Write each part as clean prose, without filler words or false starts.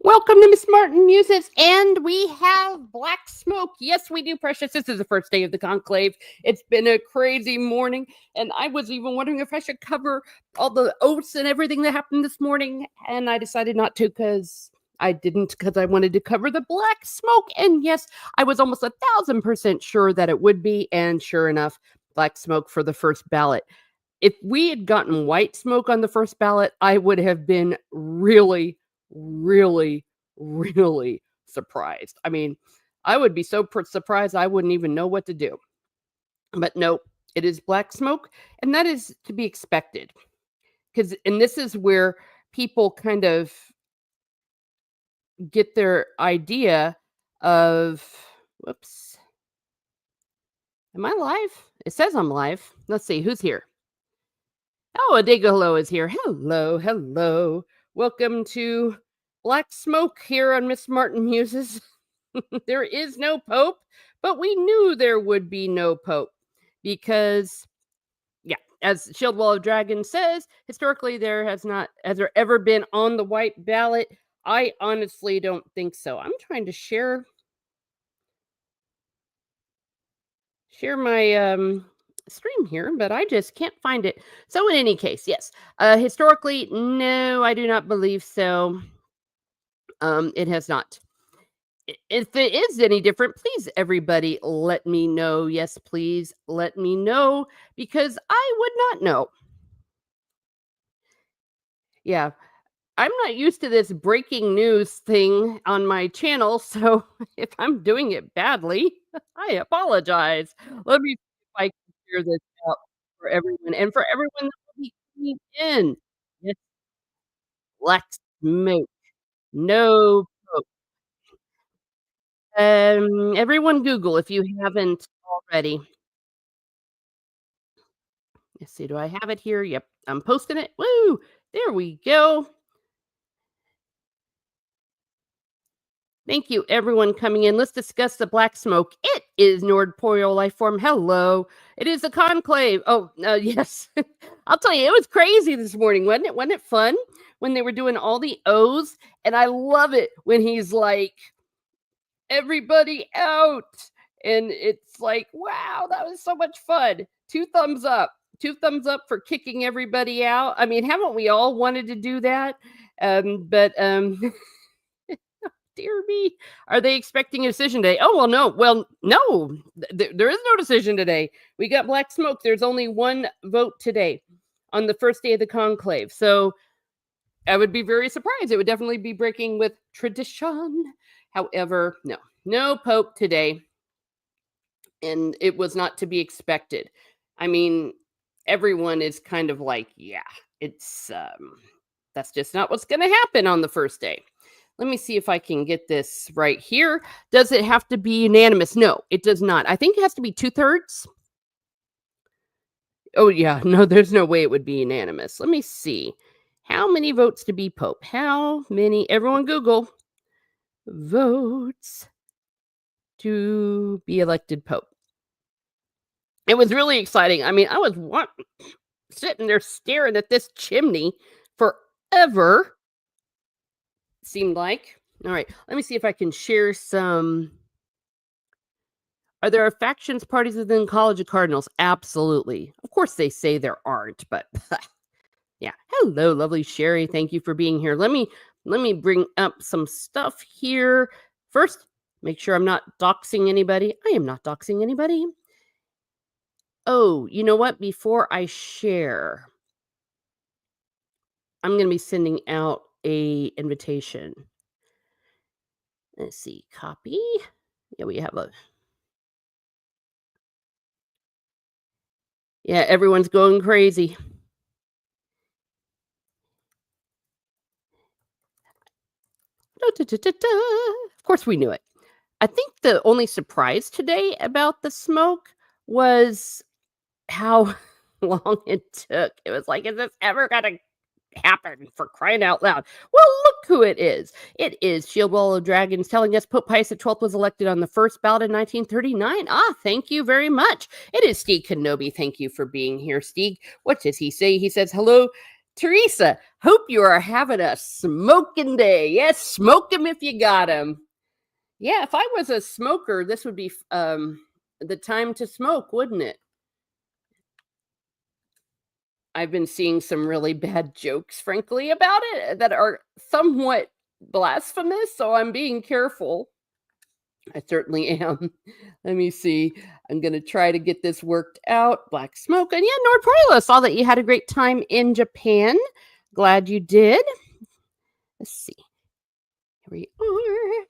Welcome to Miss Martin Muses, and we have black smoke. Yes, we do, Precious. This is the first day of the conclave. It's been a crazy morning, and I was even wondering if I should cover all the oaths and everything that happened this morning, and I decided not to because I wanted to cover the black smoke. And yes, I was almost 1,000% sure that it would be, and sure enough, black smoke for the first ballot. If we had gotten white smoke on the first ballot, I would have been really, really surprised. I mean, I would be so surprised I wouldn't even know what to do. But no, it is black smoke, and that is to be expected. And this is where people kind of get their idea of, whoops, am I live? It says I'm live. Let's see, who's here? Oh, Adigo Hello is here. Hello, hello. Welcome to Black Smoke here on Miss Martin Muses. There is no Pope, but we knew there would be no Pope because, yeah, as Shield Wall of Dragons says, historically has there ever been on the white ballot? I honestly don't think so. I'm trying to share my stream here, but I just can't find it. So in any case, yes, historically, no, I do not believe so. It has not. If it is any different, please, everybody, let me know. Yes, please let me know because I would not know. Yeah, I'm not used to this breaking news thing on my channel, so if I'm doing it badly, I apologize. Let me see if I can share this out for everyone and for everyone that will be coming in. Yes, black smoke. No. Everyone Google if you haven't already. Let's see, do I have it here? Yep, I'm posting it. Woo! There we go. Thank you, everyone coming in. Let's discuss the black smoke. It is Nordporeal life form. Hello. It is a conclave. Oh, yes. I'll tell you, it was crazy this morning, wasn't it? Wasn't it fun when they were doing all the O's? And I love it when he's like, everybody out. And it's like, wow, that was so much fun. 2 thumbs up. 2 thumbs up for kicking everybody out. I mean, haven't we all wanted to do that? But dear me, are they expecting a decision today? Oh, well, no. Well, no, there is no decision today. We got black smoke. There's only one vote today on the first day of the conclave. So I would be very surprised. It would definitely be breaking with tradition. However, no Pope today. And it was not to be expected. I mean, everyone is kind of like, yeah, it's that's just not what's going to happen on the first day. Let me see if I can get this right here. Does it have to be unanimous? No, it does not. I think it has to be 2/3. Oh, yeah. No, there's no way it would be unanimous. Let me see. How many votes to be Pope? How many? Everyone Google votes to be elected Pope. It was really exciting. I mean, I was sitting there staring at this chimney forever. Seemed like. All right, let me see if I can share some. Are there factions, parties within College of Cardinals? Absolutely. Of course, they say there aren't, but yeah. Hello, lovely Sherry. Thank you for being here. Let me bring up some stuff here. First, make sure I'm not doxing anybody. I am not doxing anybody. Oh, you know what? Before I share, I'm going to be sending out a invitation. Let's see, copy. Yeah, we have a. Yeah, everyone's going crazy. Of course, we knew it. I think the only surprise today about the smoke was how long it took. It was like, is this ever going to happen, for crying out loud? Well, look who it is. It is Shield Wall of Dragons telling us Pope Pius XII was elected on the first ballot in 1939. Ah, thank you very much. It is Steve Kenobi. Thank you for being here, Steve. What does he say? He says, hello. Teresa, hope you are having a smoking day. Yes, smoke 'em if you got 'em. Yeah, if I was a smoker, this would be the time to smoke, wouldn't it? I've been seeing some really bad jokes, frankly, about it that are somewhat blasphemous, so I'm being careful. I certainly am. Let me see. I'm going to try to get this worked out. Black smoke. And yeah, Nord saw that you had a great time in Japan. Glad you did. Let's see. Here we are.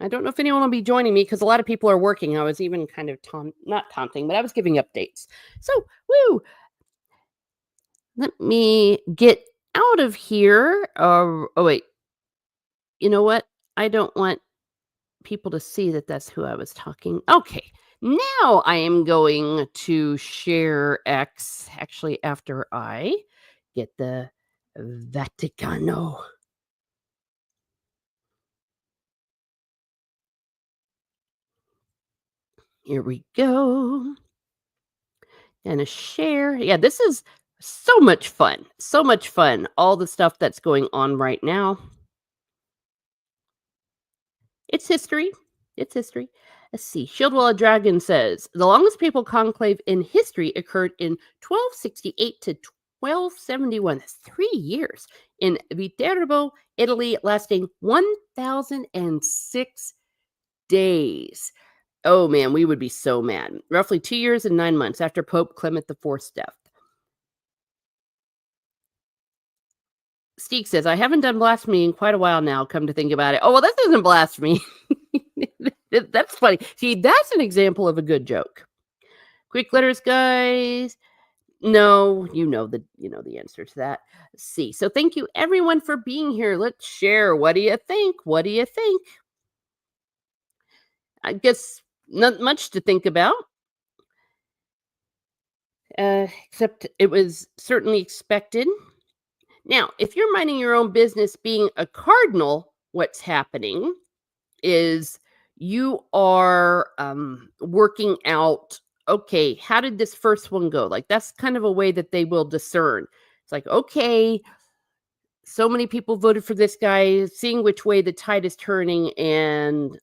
I don't know if anyone will be joining me because a lot of people are working. I was even kind of not taunting, but I was giving updates. So, woo. Let me get out of here. Oh, wait. You know what? I don't want people to see that that's who I was talking. Okay. Now I am going to share X actually after I get the Vaticano. Here we go. And a share. Yeah, this is so much fun. So much fun. All the stuff that's going on right now. It's history. It's history. Let's see. Shieldwell Dragon says the longest papal conclave in history occurred in 1268 to 1271. That's 3 years in Viterbo, Italy, lasting 1,006 days. Oh man, we would be so mad. Roughly 2 years and 9 months after Pope Clement IV's death. Steek says, I haven't done blasphemy in quite a while now, come to think about it. Oh, well, this isn't blasphemy. That's funny. See, that's an example of a good joke. Quick letters, guys. No, you know the answer to that. Let's see. So thank you everyone for being here. Let's share. What do you think? What do you think? I guess not much to think about. Except it was certainly expected. Now, if you're minding your own business being a cardinal, what's happening is you are working out, okay, how did this first one go? Like, that's kind of a way that they will discern. It's like, okay, so many people voted for this guy, seeing which way the tide is turning and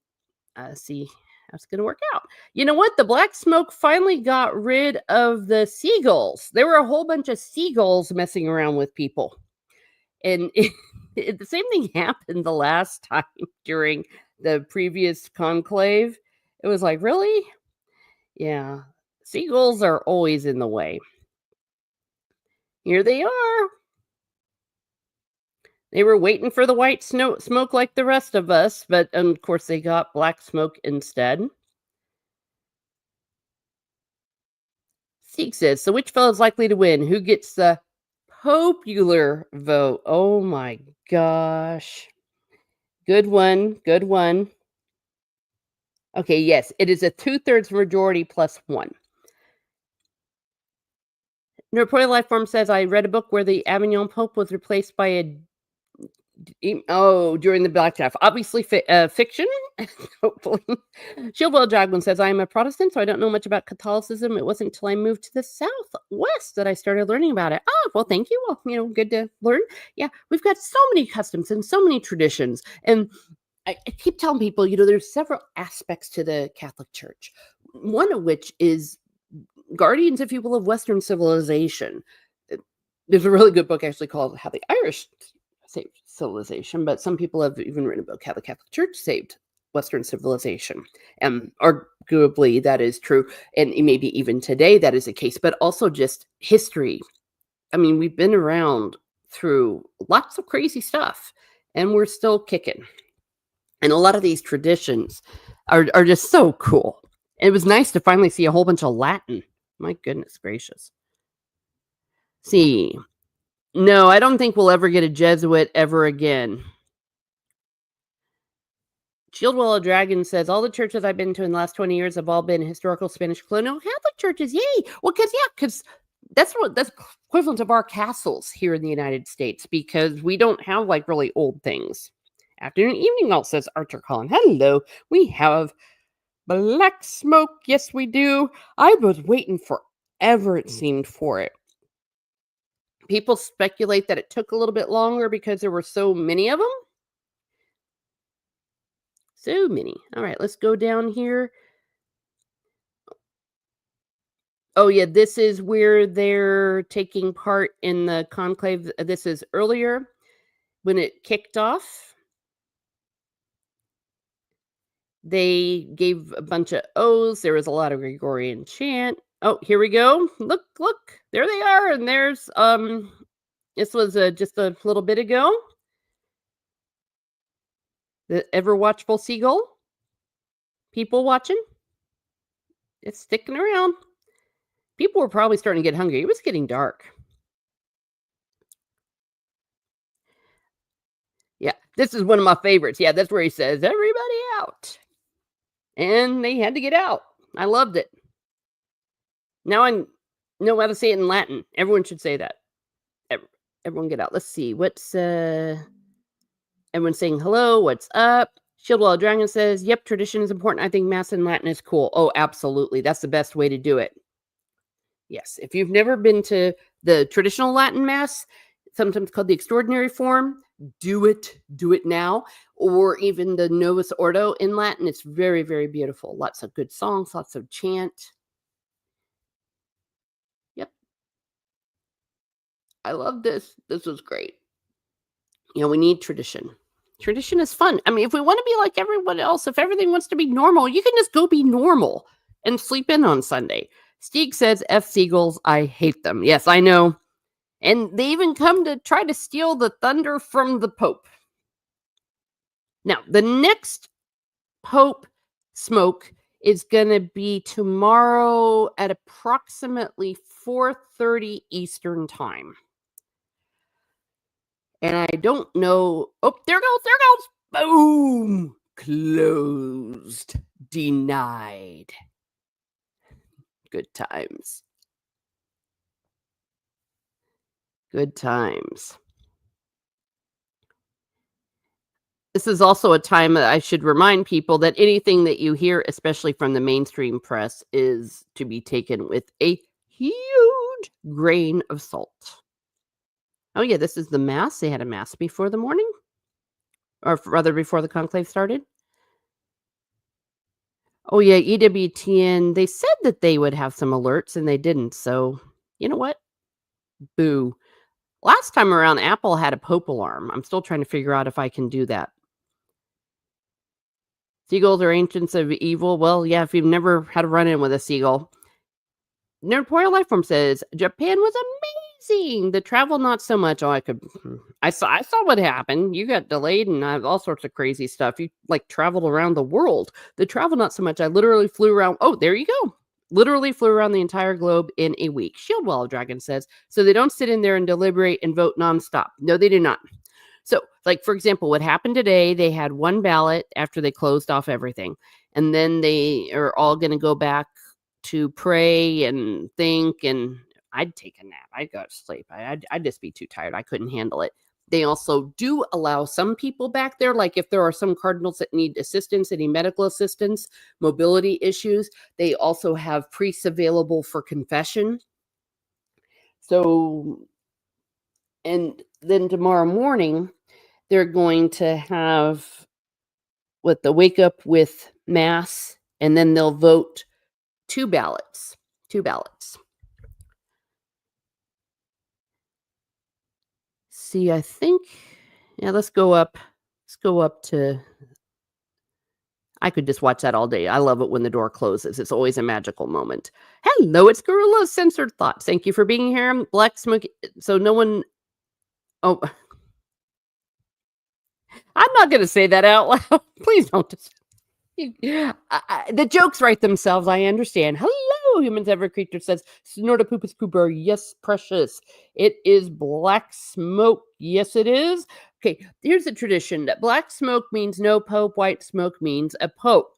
see how it's going to work out. You know what? The black smoke finally got rid of the seagulls. There were a whole bunch of seagulls messing around with people. And the same thing happened the last time during the previous conclave. It was like, really? Yeah. Seagulls are always in the way. Here they are. They were waiting for the white smoke like the rest of us, but of course they got black smoke instead. Seek says, so which fellow is likely to win? Who gets the popular vote? Oh my gosh. Good one. Good one. Okay, yes, it is a 2/3 majority plus one. Reported Life Form says, I read a book where the Avignon Pope was replaced by a during the Black Death. Obviously fiction, hopefully. Shieldwell Jagman says, I am a Protestant, so I don't know much about Catholicism. It wasn't until I moved to the Southwest that I started learning about it. Oh, well, thank you. Well, good to learn. Yeah, we've got so many customs and so many traditions. And I keep telling people, there's several aspects to the Catholic Church. One of which is guardians, if you will, of Western civilization. There's a really good book actually called How the Irish Saved Civilization, but some people have even written a book, How the Catholic Church Saved Western Civilization. And arguably that is true. And maybe even today that is the case, but also just history. I mean, we've been around through lots of crazy stuff and we're still kicking. And a lot of these traditions are just so cool. It was nice to finally see a whole bunch of Latin. My goodness gracious. See. No, I don't think we'll ever get a Jesuit ever again. Shieldwell Dragon says, all the churches I've been to in the last 20 years have all been historical Spanish colonial Catholic churches. Yay! Well, because that's equivalent of our castles here in the United States, because we don't have like really old things. Afternoon, evening, all says Archer Collin. Hello. We have black smoke. Yes, we do. I was waiting forever, it seemed, for it. People speculate that it took a little bit longer because there were so many of them. So many. All right, let's go down here. Oh, yeah, this is where they're taking part in the conclave. This is earlier when it kicked off. They gave a bunch of oaths. There was a lot of Gregorian chant. Oh, here we go. Look, look. There they are. And there's this was just a little bit ago. The ever watchful seagull. People watching. It's sticking around. People were probably starting to get hungry. It was getting dark. Yeah, this is one of my favorites. Yeah, that's where he says, "Everybody out." And they had to get out. I loved it. Now I know how to say it in Latin. Everyone should say that. Ev- Everyone get out. Let's see. What's everyone saying hello? What's up? Shieldwall Dragon says, "Yep, tradition is important. I think Mass in Latin is cool." Oh, absolutely. That's the best way to do it. Yes. If you've never been to the traditional Latin Mass, sometimes called the extraordinary form, do it. Do it now. Or even the Novus Ordo in Latin. It's very, very beautiful. Lots of good songs, lots of chant. Yep. I love this. This was great. We need tradition. Tradition is fun. I mean, if we want to be like everyone else, if everything wants to be normal, you can just go be normal and sleep in on Sunday. Steeg says, F seagulls, I hate them. Yes, I know. And they even come to try to steal the thunder from the Pope. Now, the next Pope smoke is going to be tomorrow at approximately 4:30 Eastern time. And I don't know. Oh, there goes. Boom. Closed. Denied. Good times. Good times. This is also a time that I should remind people that anything that you hear, especially from the mainstream press, is to be taken with a huge grain of salt. Oh, yeah, this is the Mass. They had a Mass before the morning, or rather before the conclave started. Oh, yeah, EWTN, they said that they would have some alerts, and they didn't, so you know what? Boo. Last time around, Apple had a Pope alarm. I'm still trying to figure out if I can do that. Seagulls are ancients of evil. Well, yeah, if you've never had a run-in with a seagull. Nerdpoil Lifeform says, "Japan was amazing. The travel, not so much." Oh, I saw what happened. You got delayed and all sorts of crazy stuff. You, like, traveled around the world. The travel, not so much. I literally flew around. Oh, there you go. Literally flew around the entire globe in a week. Shieldwall Dragon says, "So they don't sit in there and deliberate and vote nonstop." No, they do not. So, like, for example, what happened today, they had one ballot after they closed off everything. And then they are all going to go back to pray and think. And I'd take a nap. I'd go to sleep. I'd just be too tired. I couldn't handle it. They also do allow some people back there, like if there are some cardinals that need assistance, any medical assistance, mobility issues, they also have priests available for confession. So, and then tomorrow morning, they're going to have the wake up with Mass, and then they'll vote two ballots. See, I think, yeah, let's go up to, I could just watch that all day. I love it when the door closes. It's always a magical moment. Hello, it's Gorilla Censored Thoughts. Thank you for being here. Black Smoke. So no one, oh, I'm not going to say that out loud. Please don't. The jokes write themselves. I understand. Hello, humans ever creature says, "Snorta Poopus Cooper." Yes, precious. It is black smoke. Yes, it is. Okay, here's the tradition. Black smoke means no pope. White smoke means a pope.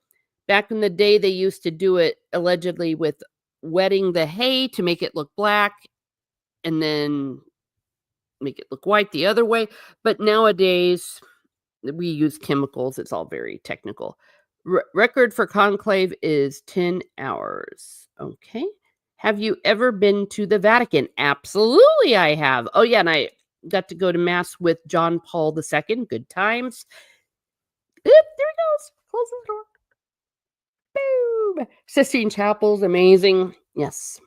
Back in the day, they used to do it allegedly with wetting the hay to make it look black and then make it look white the other way. But nowadays, we use chemicals. It's all very technical. Record for conclave is 10 hours. Okay. Have you ever been to the Vatican? Absolutely, I have. Oh, yeah, and I got to go to mass with John Paul II. Good times. Oop, there he goes. Close the door. Boom. Sistine Chapel's amazing. Yes.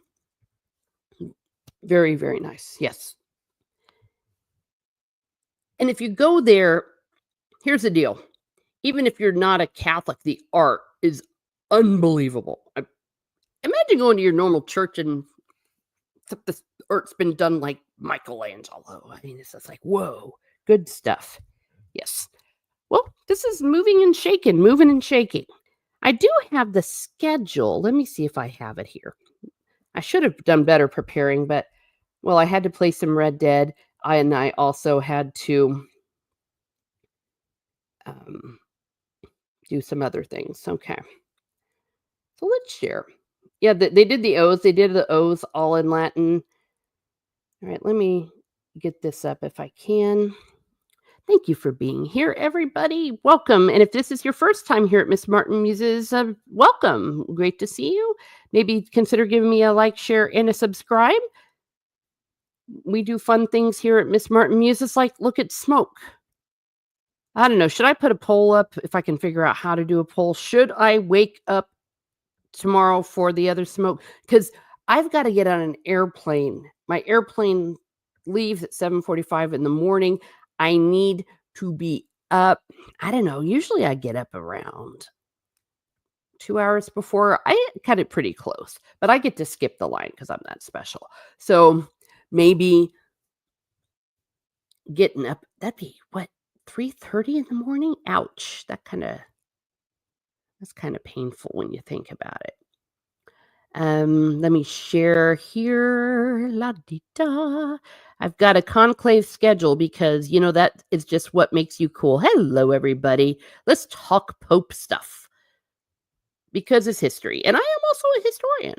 Very, very nice. Yes. And if you go there, here's the deal. Even if you're not a Catholic, the art is unbelievable. Imagine going to your normal church and the art's been done like Michelangelo. I mean, it's just like, whoa, good stuff. Yes. Well, this is moving and shaking. I do have the schedule. Let me see if I have it here. I should have done better preparing, but well, I had to play some Red Dead, and I also had to do some other things. Okay. So let's share. Yeah, they did the O's. They did the O's all in Latin. All right, let me get this up if I can. Thank you for being here, everybody. Welcome. And if this is your first time here at Miss Martin Muses, welcome. Great to see you. Maybe consider giving me a like, share, and a subscribe. We do fun things here at Miss Martin Muses, like look at smoke. I don't know. Should I put a poll up if I can figure out how to do a poll? Should I wake up tomorrow for the other smoke? Because I've got to get on an airplane. My airplane leaves at 7:45 in the morning. I need to be up. I don't know. Usually I get up around 2 hours before. I cut it pretty close, but I get to skip the line because I'm that special. So maybe getting up, that'd be what, 3:30 in the morning? Ouch. That's kind of painful when you think about it. Let me share here. La di da. I've got a conclave schedule because, that is just what makes you cool. Hello, everybody. Let's talk Pope stuff because it's history. And I am also a historian,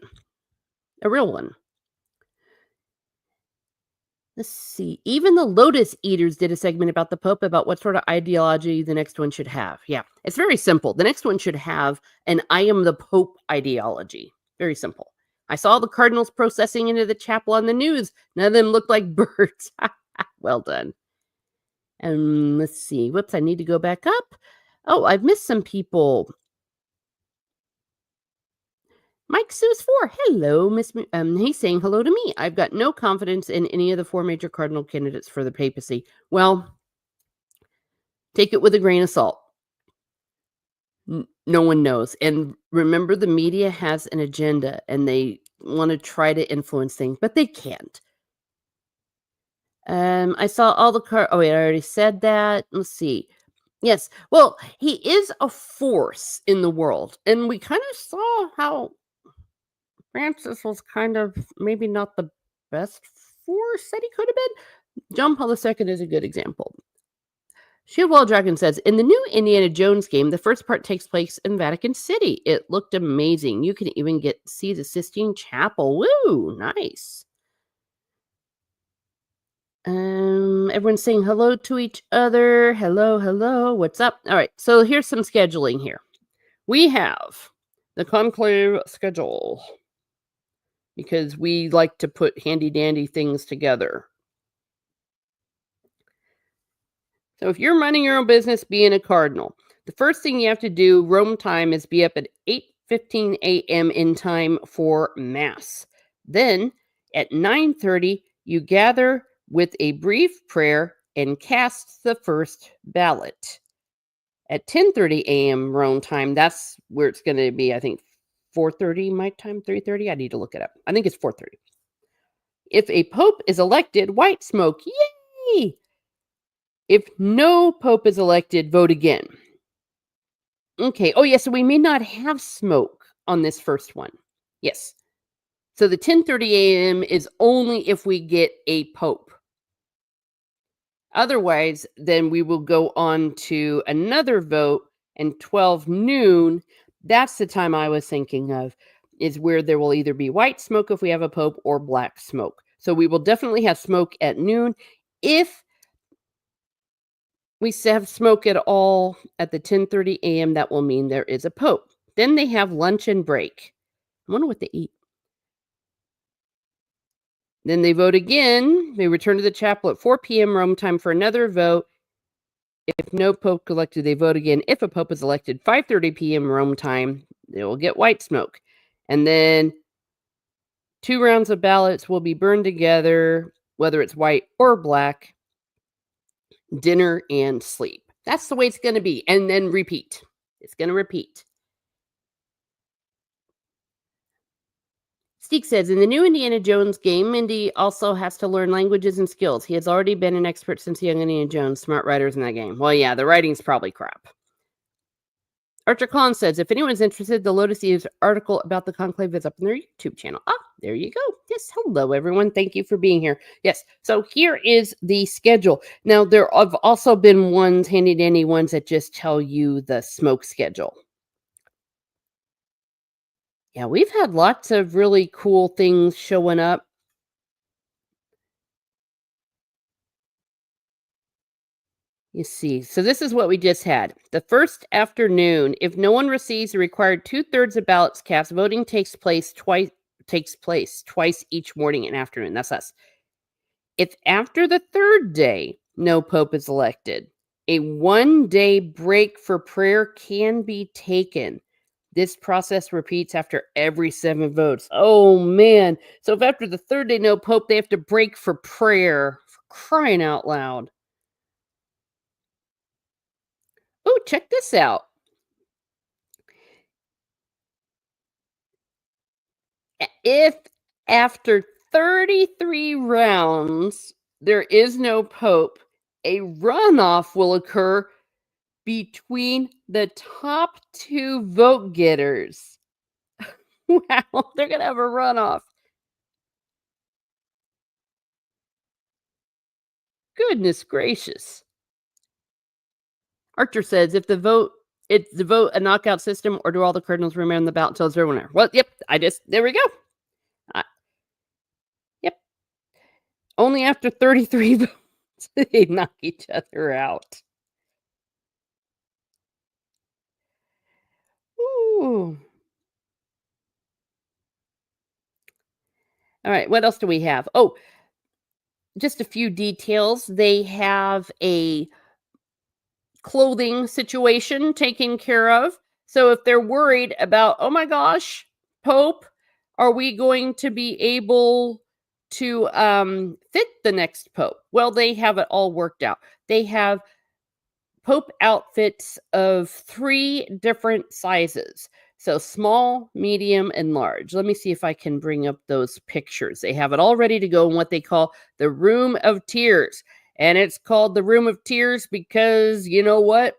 a real one. Let's see. Even the Lotus Eaters did a segment about the Pope, about what sort of ideology the next one should have. Yeah, it's very simple. The next one should have an I am the Pope ideology. Very simple. I saw the cardinals processing into the chapel on the news. None of them looked like birds. Well done. And let's see. Whoops, I need to go back up. Oh, I've missed some people. Mike Sue's 4. Hello, Miss. He's saying hello to me. I've got no confidence in any of the 4 major cardinal candidates for the papacy. Well, take it with a grain of salt. No one knows. And remember, the media has an agenda and they want to try to influence things, but they can't. I saw all the oh, wait, I already said that. Let's see. Yes. Well, he is a force in the world. And we kind of saw how Francis was kind of maybe not the best force that he could have been. John Paul II is a good example. Shield Wall Dragon says, in the new Indiana Jones game, the first part takes place in Vatican City. It looked amazing. You can even see the Sistine Chapel. Woo! Nice. Everyone's saying hello to each other. Hello, hello. What's up? All right. So here's some scheduling here. We have the conclave schedule because we like to put handy dandy things together. So if you're running your own business, being a cardinal, the first thing you have to do, Rome time, is be up at 8:15 a.m. in time for Mass. Then at 9:30, you gather with a brief prayer and cast the first ballot. At 10:30 a.m. Rome time, that's where it's going to be, I think, 4:30 my time, 3:30. I need to look it up. I think it's 4:30. If a pope is elected, white smoke. Yay! If no pope is elected, vote again. Okay. Oh, yes. So we may not have smoke on this first one. Yes. So the 10:30 a.m. is only if we get a pope. Otherwise, then we will go on to another vote, and 12 noon, that's the time I was thinking of, is where there will either be white smoke if we have a pope or black smoke. So we will definitely have smoke at noon. If we have smoke at all at the 10:30 a.m., that will mean there is a pope. Then they have lunch and break. I wonder what they eat. Then they vote again. They return to the chapel at 4 p.m. Rome time for another vote. If no pope elected, they vote again. If a pope is elected, 5:30 p.m. Rome time, they will get white smoke. And then 2 rounds of ballots will be burned together, whether it's white or black, dinner and sleep. That's the way it's going to be. And then repeat. It's going to repeat. Steek says, in the new Indiana Jones game, Indy also has to learn languages and skills. He has already been an expert since young Indiana Jones. Smart writers in that game. Well, yeah, the writing's probably crap. Archer Khan says, if anyone's interested, the Lotus Eves article about the conclave is up on their YouTube channel. Ah, there you go. Yes, hello, everyone. Thank you for being here. Yes, so here is the schedule. Now, there have also been ones, handy-dandy ones, that just tell you the smoke schedule. Yeah, we've had lots of really cool things showing up. You see, so this is what we just had. The first afternoon, if no one receives the required 2/3 of ballots cast, voting takes place twice each morning and afternoon. That's us. If after the third day no pope is elected, a 1-day break for prayer can be taken. This process repeats after every 7 votes. Oh man. So if after the third day no pope, they have to break for prayer. For crying out loud. Oh, check this out. If after 33 rounds there is no pope, a runoff will occur between the top 2 vote getters. Wow, they're going to have a runoff. Goodness gracious. Archer says, it's the vote a knockout system, or do all the cardinals remain on the ballot until it's their winner? Well, yep, there we go. Uh, yep. Only after 33 votes they knock each other out. Ooh. All right, what else do we have? Oh, just a few details. They have a clothing situation taken care of. So if they're worried about, oh my gosh, Pope, are we going to be able to fit the next Pope? Well, they have it all worked out. They have Pope outfits of 3 different sizes. So small, medium, and large. Let me see if I can bring up those pictures. They have it all ready to go in what they call the Room of Tears. And it's called the Room of Tears because you know what?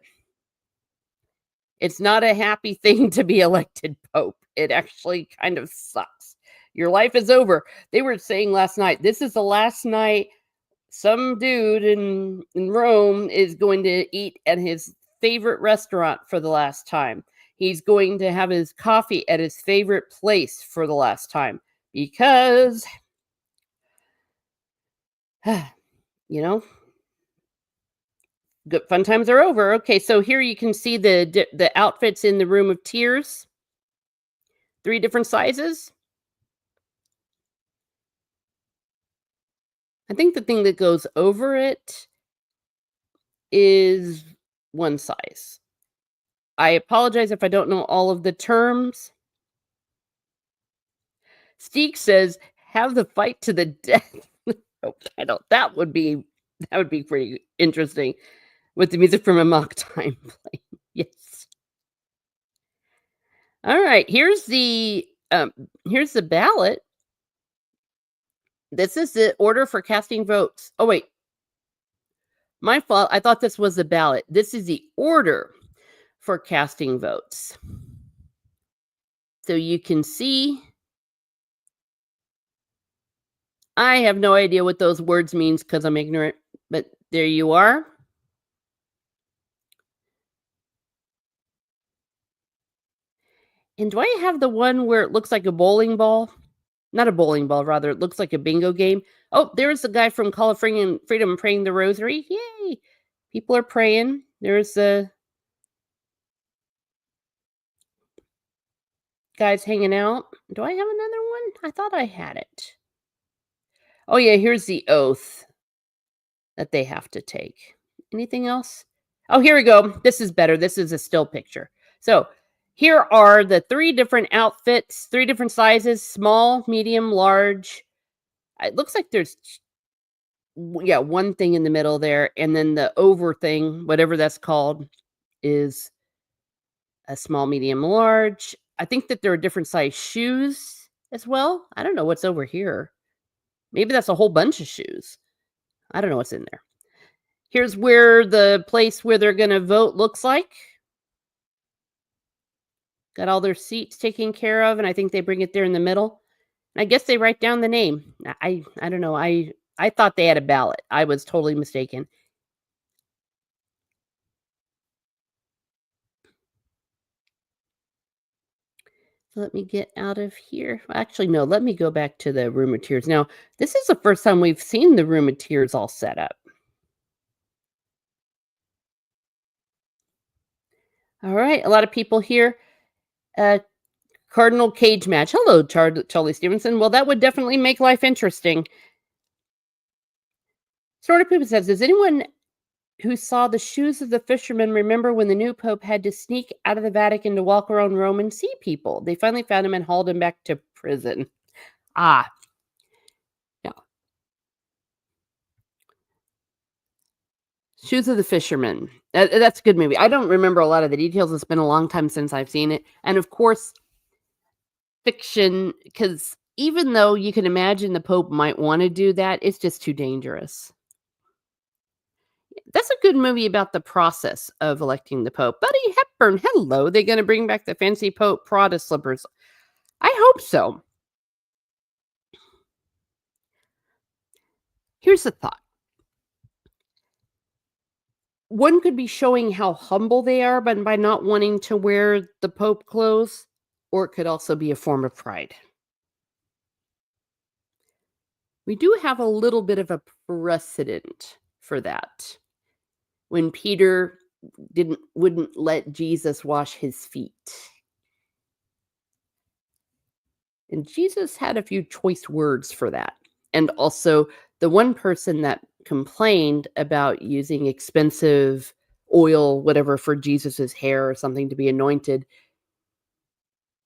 It's not a happy thing to be elected Pope. It actually kind of sucks. Your life is over. They were saying last night, this is the last night some dude in Rome is going to eat at his favorite restaurant for the last time. He's going to have his coffee at his favorite place for the last time because, you know, good fun times are over. Okay, so here you can see the outfits in the Room of Tears. 3 different sizes. I think the thing that goes over it is one size. I apologize if I don't know all of the terms. Steek says, "Have the fight to the death." Oh, I don't. That would be pretty interesting with the music from a mock time playing. Yes. All right. Here's the ballot. This is the order for casting votes. Oh wait, my fault. I thought this was the ballot. This is the order for casting votes. So you can see. I have no idea what those words means because I'm ignorant, but there you are. And do I have the one where it looks like a bowling ball? Not a bowling ball, rather, it looks like a bingo game. Oh, there's the guy from Call of Freedom praying the rosary. Yay! People are praying. There's the guys hanging out. Do I have another one? I thought I had it. Oh, yeah, here's the oath that they have to take. Anything else? Oh, here we go. This is better. This is a still picture. So, here are the 3 different outfits, 3 different sizes, small, medium, large. It looks like there's yeah, one thing in the middle there, and then the over thing, whatever that's called, is a small, medium, large. I think that there are different size shoes as well. I don't know what's over here. Maybe that's a whole bunch of shoes. I don't know what's in there. Here's where the place where they're gonna vote looks like. Got all their seats taken care of, and I think they bring it there in the middle. And I guess they write down the name. I don't know. I thought they had a ballot. I was totally mistaken. So let me get out of here. Actually, no, let me go back to the room of tears. Now, this is the first time we've seen the room of tears all set up. All right, a lot of people here. Uh, Cardinal cage match. Hello, Charlie Stevenson. Well, that would definitely make life interesting. Sort of Poopa says, does anyone who saw the shoes of the fishermen remember when the new pope had to sneak out of the Vatican to walk around Rome and see people? They finally found him and hauled him back to prison. Ah, yeah. Shoes of the Fisherman. That's a good movie. I don't remember a lot of the details. It's been a long time since I've seen it. And of course, fiction, because even though you can imagine the Pope might want to do that, it's just too dangerous. That's a good movie about the process of electing the Pope. Buddy Hepburn, hello. They're going to bring back the fancy Pope Prada slippers. I hope so. Here's the thought. One could be showing how humble they are but by not wanting to wear the Pope clothes, or it could also be a form of pride. We do have a little bit of a precedent for that. When Peter wouldn't let Jesus wash his feet. And Jesus had a few choice words for that. And also, the one person that complained about using expensive oil, whatever, for Jesus's hair or something to be anointed,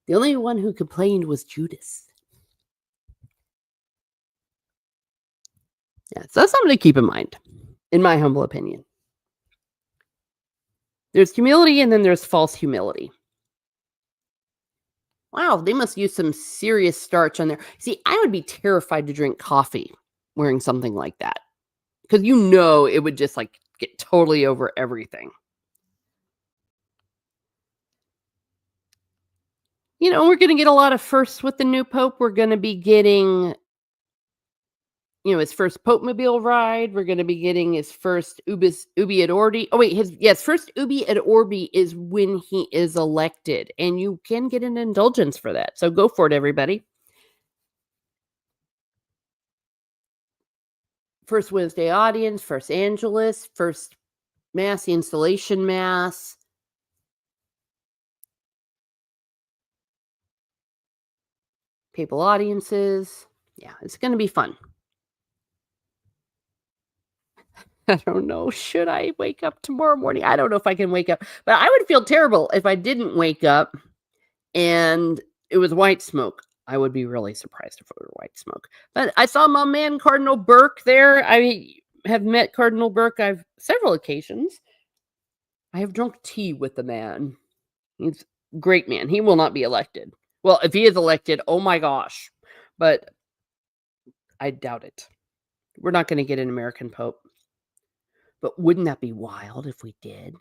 the only one who complained was Judas. Yeah, so that's something to keep in mind, in my humble opinion. There's humility and then there's false humility. Wow, they must use some serious starch on there. See, I would be terrified to drink coffee wearing something like that. Because it would just like get totally over everything. We're going to get a lot of firsts with the new Pope. We're going to be getting, his first Pope-mobile ride. We're going to be getting his first Ubi et Orbi. Oh, wait, his first Ubi et Orbi is when he is elected. And you can get an indulgence for that. So go for it, everybody. First Wednesday audience, first Angelus, first Mass, the installation Mass. Papal audiences. Yeah, it's going to be fun. I don't know. Should I wake up tomorrow morning? I don't know if I can wake up, but I would feel terrible if I didn't wake up and it was white smoke. I would be really surprised if it were white smoke. But I saw my man Cardinal Burke there. I have met Cardinal Burke I've several occasions. I have drunk tea with the man. He's a great man. He will not be elected. Well, if he is elected, oh my gosh. But I doubt it. We're not going to get an American Pope. But wouldn't that be wild if we did?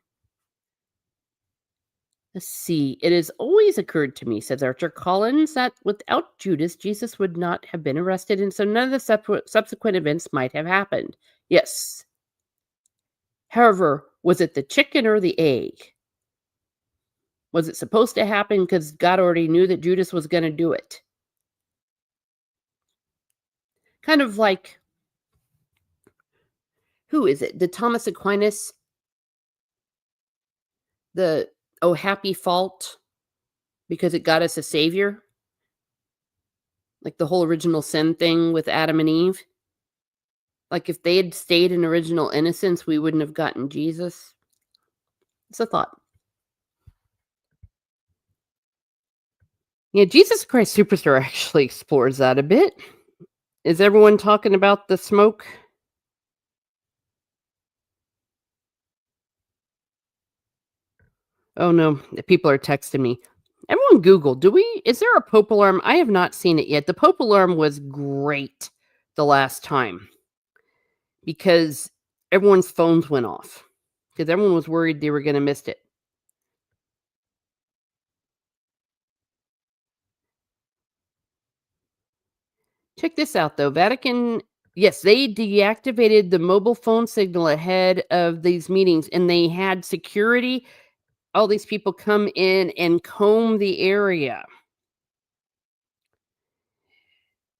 Let's see. It has always occurred to me, says Archer Collins, that without Judas, Jesus would not have been arrested, and so none of the subsequent events might have happened. Yes. However, was it the chicken or the egg? Was it supposed to happen because God already knew that Judas was going to do it? Kind of like, who is it? The Thomas Aquinas, the oh happy fault because it got us a savior? Like the whole original sin thing with Adam and Eve? Like, if they had stayed in original innocence, we wouldn't have gotten Jesus? It's a thought. Yeah, Jesus Christ Superstar actually explores that a bit. Is everyone talking about the smoke? Oh, no, the people are texting me. Everyone Google, is there a Pope alarm? I have not seen it yet. The Pope alarm was great the last time because everyone's phones went off because everyone was worried they were gonna miss it. Check this out, though. Vatican, yes, they deactivated the mobile phone signal ahead of these meetings, and they had security. All these people come in and comb the area.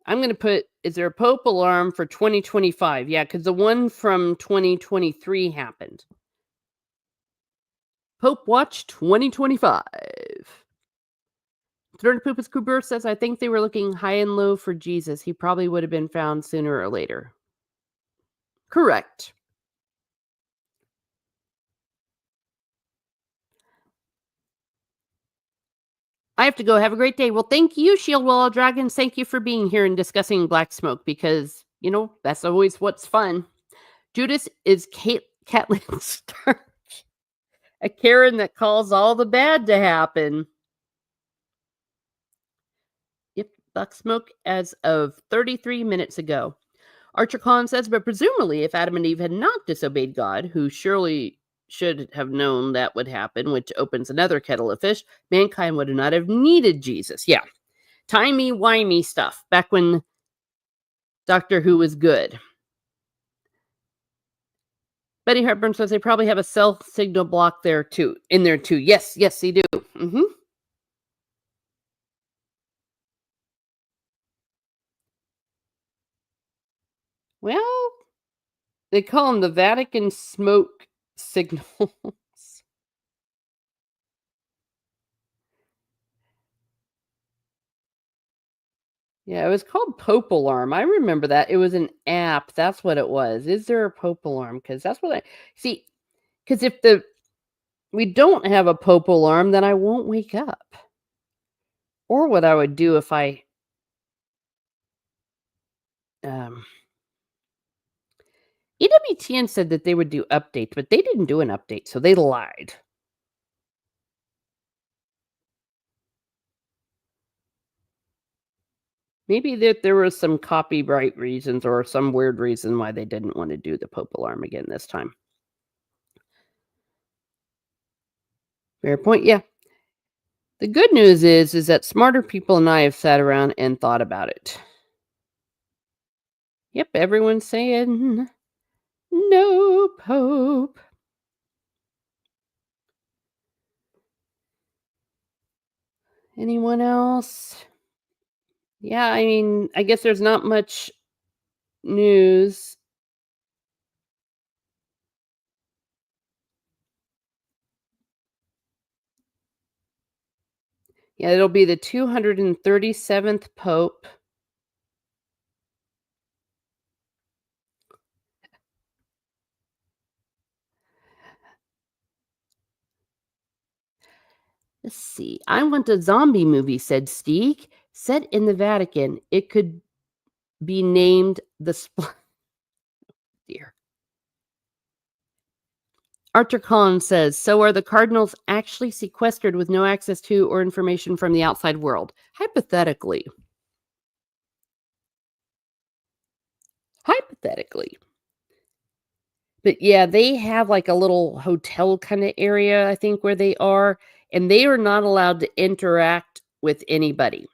I'm gonna put, is there a Pope alarm for 2025? Yeah, because the one from 2023 happened. Pope Watch 2025. Third Pupus Cooper says, I think they were looking high and low for Jesus. He probably would have been found sooner or later. Correct. I have to go. Have a great day. Well, thank you, Shield Wall Dragons. Thank you for being here and discussing Black Smoke because, that's always what's fun. Judas is Caitlin Stark, a Karen that calls all the bad to happen. Yep, Black Smoke as of 33 minutes ago. Archer Khan says, but presumably if Adam and Eve had not disobeyed God, who surely should have known that would happen, which opens another kettle of fish, mankind would not have needed Jesus. Yeah. Timey-wimey stuff. Back when Doctor Who was good. Betty Hartburn says they probably have a cell signal block there too. In there too. Yes, they do. Mm-hmm. Well, they call them the Vatican smoke signals. Yeah, it was called Pope Alarm. I remember that. It was an app. That's what it was. Is there a Pope Alarm? Because that's what I see. Because if we don't have a Pope Alarm, then I won't wake up. Or what I would do if I um EWTN said that they would do updates, but they didn't do an update, so they lied. Maybe that there was some copyright reasons or some weird reason why they didn't want to do the Pope Alarm again this time. Fair point. Yeah. The good news is that smarter people and I have sat around and thought about it. Yep, everyone's saying no Pope. Anyone else? Yeah, I mean, I guess there's not much news. Yeah, it'll be the 237th Pope. Let's see. I want a zombie movie, said Steeg. Set in the Vatican. It could be named the Dear. Archer Collins says, so are the cardinals actually sequestered with no access to or information from the outside world? Hypothetically. Hypothetically. But yeah, they have like a little hotel kind of area, I think, where they are, and they are not allowed to interact with anybody.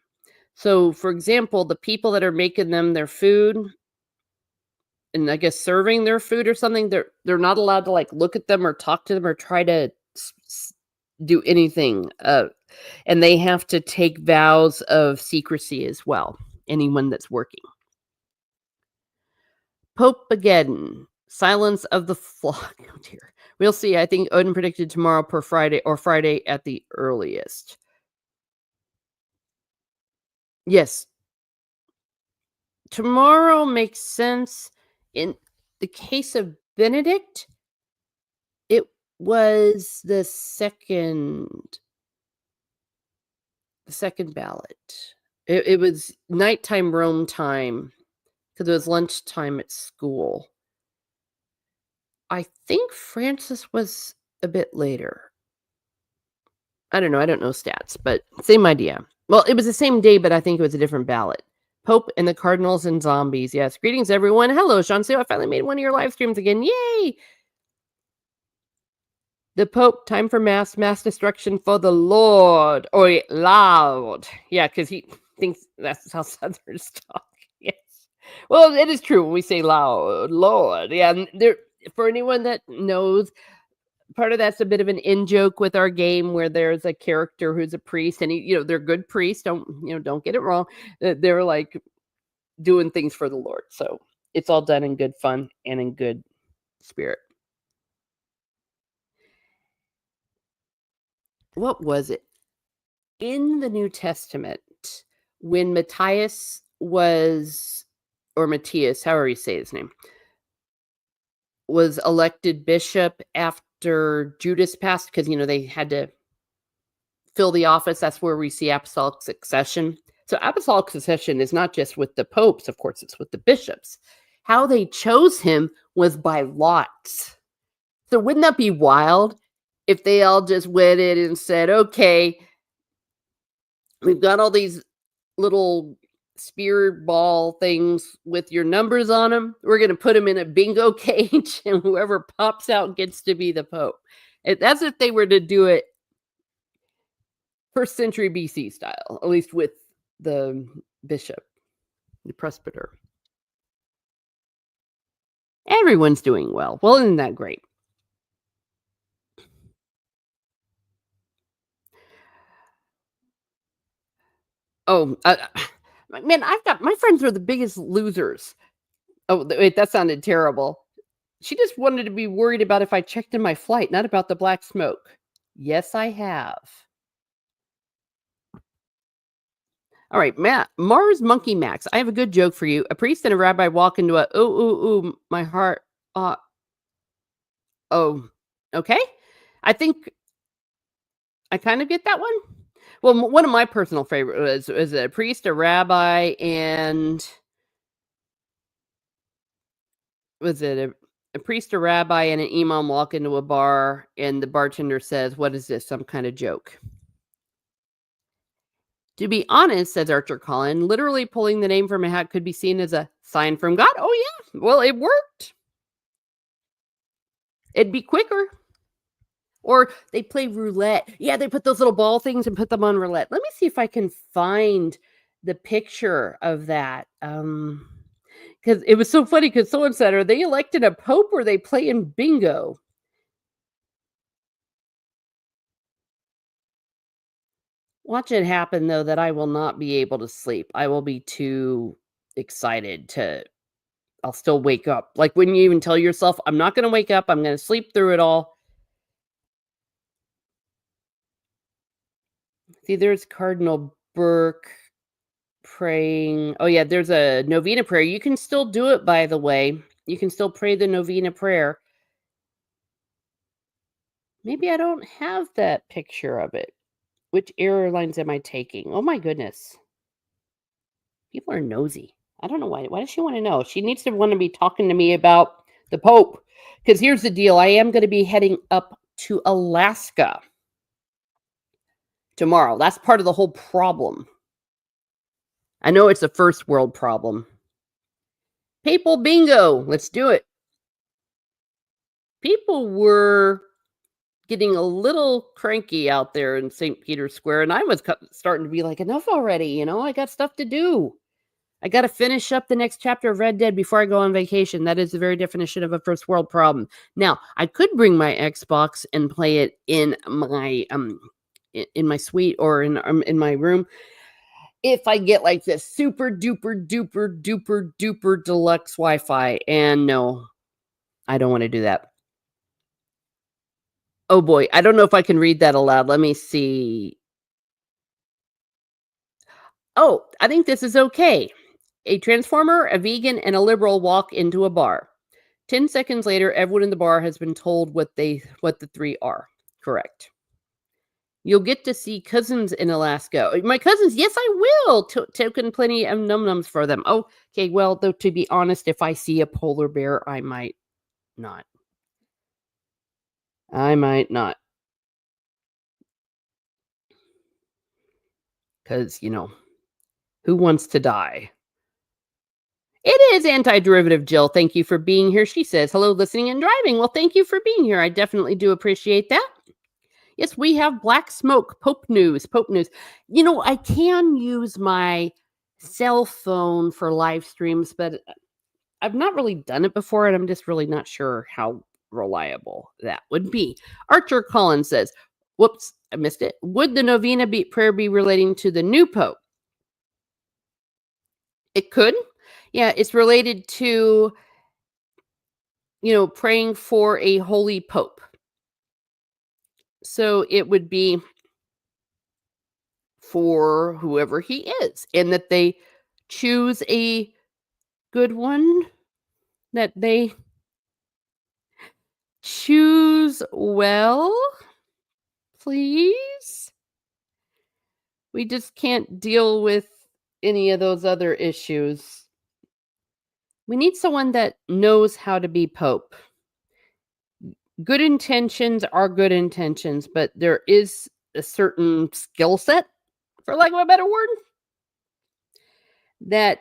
So, for example, the people that are making them their food and I guess serving their food or something, they're not allowed to like look at them or talk to them or try to do anything. And they have to take vows of secrecy as well. Anyone that's working. Pope again. Silence of the flock. Oh dear. We'll see. I think Odin predicted tomorrow per Friday or Friday at the earliest. Yes. Tomorrow makes sense. In the case of Benedict, it was the second ballot. It was nighttime Rome time because it was lunchtime at school. I think Francis was a bit later. I don't know stats, but same idea. Well, it was the same day, but I think it was a different ballot. Pope and the Cardinals and Zombies. Yes. Greetings, everyone. Hello, Sean Sue. I finally made one of your live streams again. Yay! The Pope, time for mass destruction for the Lord. Oi, loud. Yeah, because he thinks that's how Southerners talk. Yes. Well, it is true when we say loud, Lord. Yeah, and there, for anyone that knows, part of that's a bit of an in joke with our game where there's a character who's a priest and they're good priests. Don't get it wrong. They're like doing things for the Lord. So it's all done in good fun and in good spirit. What was it? In the New Testament, when Matthias was, or Matthias, however you say his name, was elected bishop after Judas passed, because, they had to fill the office. That's where we see apostolic succession. So apostolic succession is not just with the popes, of course, it's with the bishops. How they chose him was by lots. So wouldn't that be wild if they all just went in and said, okay, we've got all these little spear ball things with your numbers on them. We're going to put them in a bingo cage, and whoever pops out gets to be the Pope. That's if they were to do it first century BC style, at least with the bishop, the presbyter. Everyone's doing well. Well, isn't that great? Oh, man, my friends are the biggest losers. Oh, wait, that sounded terrible. She just wanted to be worried about if I checked in my flight, not about the black smoke. Yes, I have. All right, Matt, Mars Monkey Max. I have a good joke for you. A priest and a rabbi walk into a my heart. Oh, okay. I think I kind of get that one. Well, one of my personal favorite was a priest, a rabbi, and was it a priest, a rabbi, and an imam walk into a bar, and the bartender says, "What is this? Some kind of joke?" To be honest, says Archer Collin, literally pulling the name from a hat could be seen as a sign from God. Oh yeah, well it worked. It'd be quicker. Or they play roulette. Yeah, they put those little ball things and put them on roulette. Let me see if I can find the picture of that. Because it was so funny because someone said, are they electing a pope or are they playing bingo? Watch it happen, though, that I will not be able to sleep. I will be too excited I'll still wake up. Like when you even tell yourself, I'm not going to wake up, I'm going to sleep through it all. See, there's Cardinal Burke praying. Oh, yeah, there's a novena prayer. You can still do it, by the way. You can still pray the novena prayer. Maybe I don't have that picture of it. Which airlines am I taking? Oh, my goodness. People are nosy. I don't know why. Why does she want to know? She needs to want to be talking to me about the Pope. Because here's the deal. I am going to be heading up to Alaska tomorrow. That's part of the whole problem. I know it's a first world problem. Papal bingo. Let's do it. People were getting a little cranky out there in St. Peter's Square, and I was starting to be like, enough already. I got stuff to do. I got to finish up the next chapter of Red Dead before I go on vacation. That is the very definition of a first world problem. Now, I could bring my Xbox and play it in my suite or in my room if I get like this super duper duper duper duper deluxe Wi-Fi. And no, I don't want to do that. Oh boy, I don't know if I can read that aloud. Let me see. Oh, I think this is okay. A transformer, a vegan, and a liberal walk into a bar. 10 seconds later, everyone in the bar has been told what the three are. Correct. You'll get to see cousins in Alaska. My cousins, yes, I will. Token plenty of num nums for them. Oh, okay. Well, though, to be honest, if I see a polar bear, I might not. I might not. Because, who wants to die? It is anti-derivative, Jill. Thank you for being here. She says, hello, listening and driving. Well, thank you for being here. I definitely do appreciate that. Yes, we have black smoke, Pope news, Pope news. I can use my cell phone for live streams, but I've not really done it before, and I'm just really not sure how reliable that would be. Archer Collins says, whoops, I missed it. Would the novena prayer be relating to the new Pope? It could. Yeah, it's related to, praying for a holy Pope. So it would be for whoever he is, and that they choose a good one, that they choose well, please. We just can't deal with any of those other issues. We need someone that knows how to be Pope. Good intentions are good intentions, but there is a certain skill set, for lack of a better word, that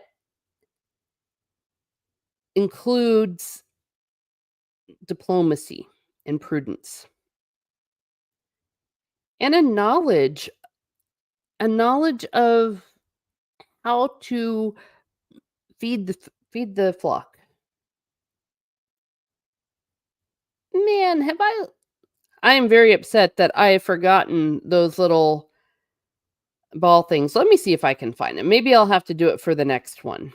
includes diplomacy and prudence and a knowledge of how to feed the flock. Man, I am very upset that I have forgotten those little ball things. Let me see if I can find them. Maybe I'll have to do it for the next one.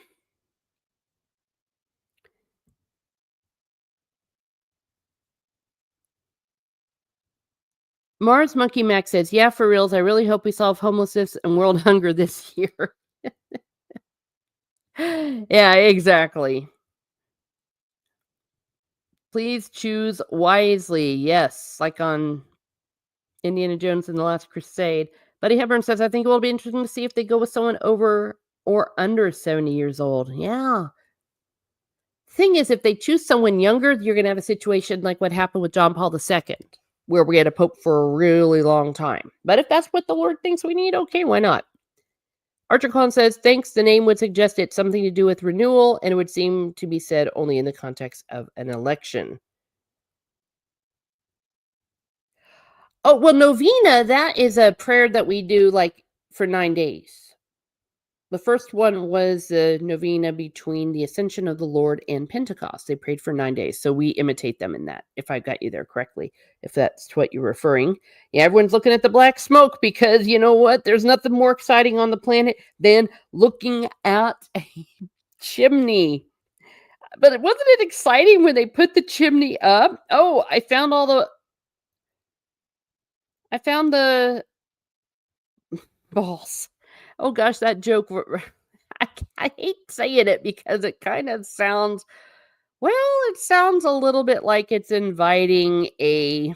Mars Monkey Mac says, yeah, for reals. I really hope we solve homelessness and world hunger this year. Yeah, exactly. Please choose wisely. Yes, like on Indiana Jones and the Last Crusade. Buddy Hepburn says, I think it will be interesting to see if they go with someone over or under 70 years old. Yeah. Thing is, if they choose someone younger, you're going to have a situation like what happened with John Paul II, where we had a pope for a really long time. But if that's what the Lord thinks we need, okay, why not? Archer Collin says, thanks. The name would suggest it's something to do with renewal, and it would seem to be said only in the context of an election. Oh, well, novena, that is a prayer that we do like for 9 days. The first one was the novena between the Ascension of the Lord and Pentecost. They prayed for 9 days. So we imitate them in that, if I got you there correctly, if that's what you're referring. Yeah, everyone's looking at the black smoke because you know what? There's nothing more exciting on the planet than looking at a chimney. But wasn't it exciting when they put the chimney up? Oh, I found the balls. Oh gosh, that joke. I hate saying it because it kind of sounds, it sounds a little bit like it's inviting a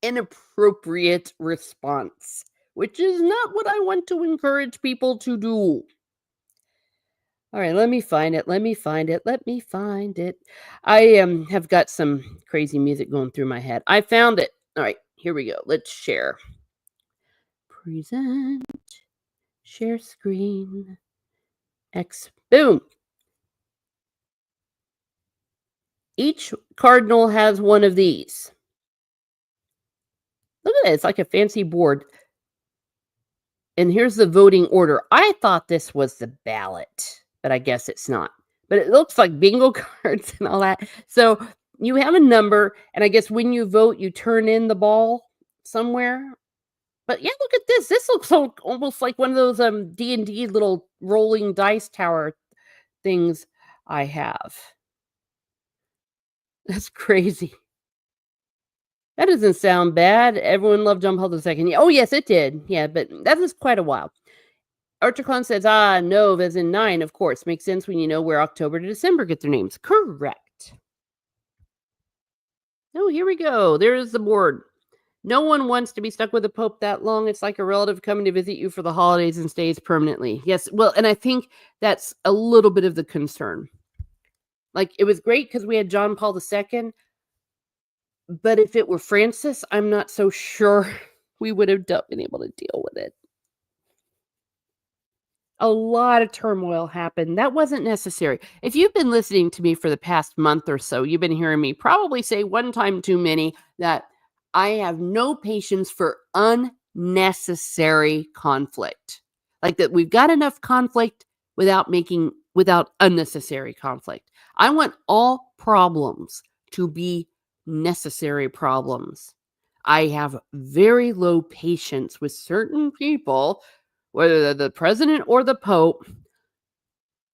inappropriate response, which is not what I want to encourage people to do. All right, let me find it. I have got some crazy music going through my head. I found it. All right, here we go. Let's share. Present. Share screen. Boom. Each cardinal has one of these. Look at it. It's like a fancy board. And here's the voting order. I thought this was the ballot, but I guess it's not. But it looks like bingo cards and all that. So you have a number, and I guess when you vote, you turn in the ball somewhere. But yeah, look at this. This looks almost like one of those D&D little rolling dice tower things I have. That's crazy. That doesn't sound bad. Everyone loved John Paul II. Oh, yes, it did. Yeah, but that was quite a while. Archiclon says, Nov as in 9, of course. Makes sense when you know where October to December get their names. Correct. Oh, here we go. There's the board. No one wants to be stuck with a pope that long. It's like a relative coming to visit you for the holidays and stays permanently. Yes, well, and I think that's a little bit of the concern. Like, it was great because we had John Paul II, but if it were Francis, I'm not so sure we would have been able to deal with it. A lot of turmoil happened. That wasn't necessary. If you've been listening to me for the past month or so, you've been hearing me probably say one time too many that I have no patience for unnecessary conflict. Like that we've got enough conflict without unnecessary conflict. I want all problems to be necessary problems. I have very low patience with certain people, whether they're the president or the pope,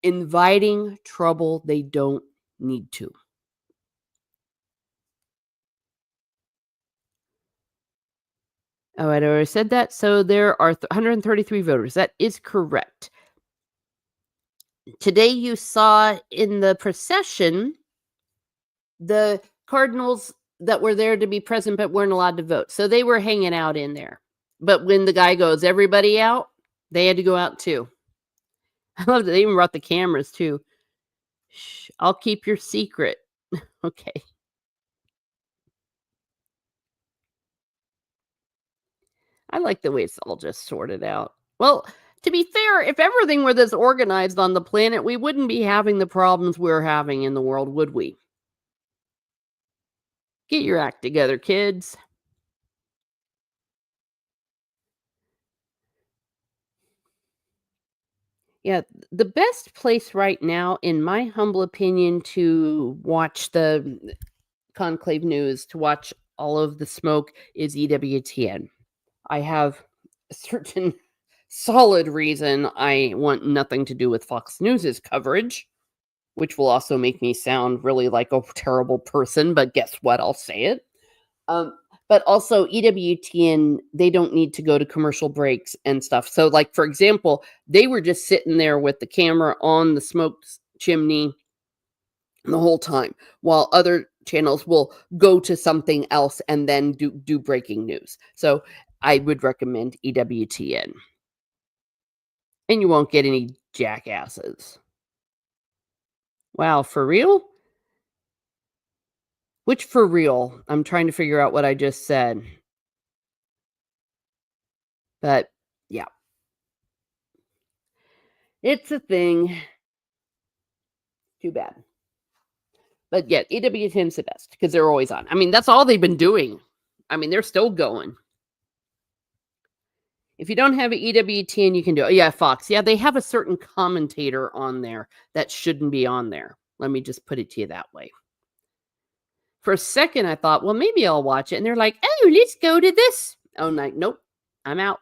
inviting trouble they don't need to. Oh, I'd already said that. So there are 133 voters. That is correct. Today you saw in the procession the cardinals that were there to be present but weren't allowed to vote. So they were hanging out in there. But when the guy goes, everybody out, they had to go out too. I love that they even brought the cameras too. Shh, I'll keep your secret. Okay. I like the way it's all just sorted out. Well, to be fair, if everything were this organized on the planet, we wouldn't be having the problems we're having in the world, would we? Get your act together, kids. Yeah, the best place right now, in my humble opinion, to watch the conclave news, to watch all of the smoke, is EWTN. I have a certain solid reason I want nothing to do with Fox News's coverage, which will also make me sound really like a terrible person, but guess what? I'll say it. But also EWTN, they don't need to go to commercial breaks and stuff. So, like, for example, they were just sitting there with the camera on the smoke chimney the whole time, while other channels will go to something else and then do breaking news. So I would recommend EWTN. And you won't get any jackasses. Wow, for real? Which for real? I'm trying to figure out what I just said. But yeah, it's a thing. Too bad. But yeah, EWTN's the best because they're always on. I mean, that's all they've been doing. I mean, they're still going. If you don't have an EWTN, you can do it. Yeah, Fox. Yeah, they have a certain commentator on there that shouldn't be on there. Let me just put it to you that way. For a second, I thought, well, maybe I'll watch it. And they're like, oh, let's go to this. Oh, like, nope, I'm out.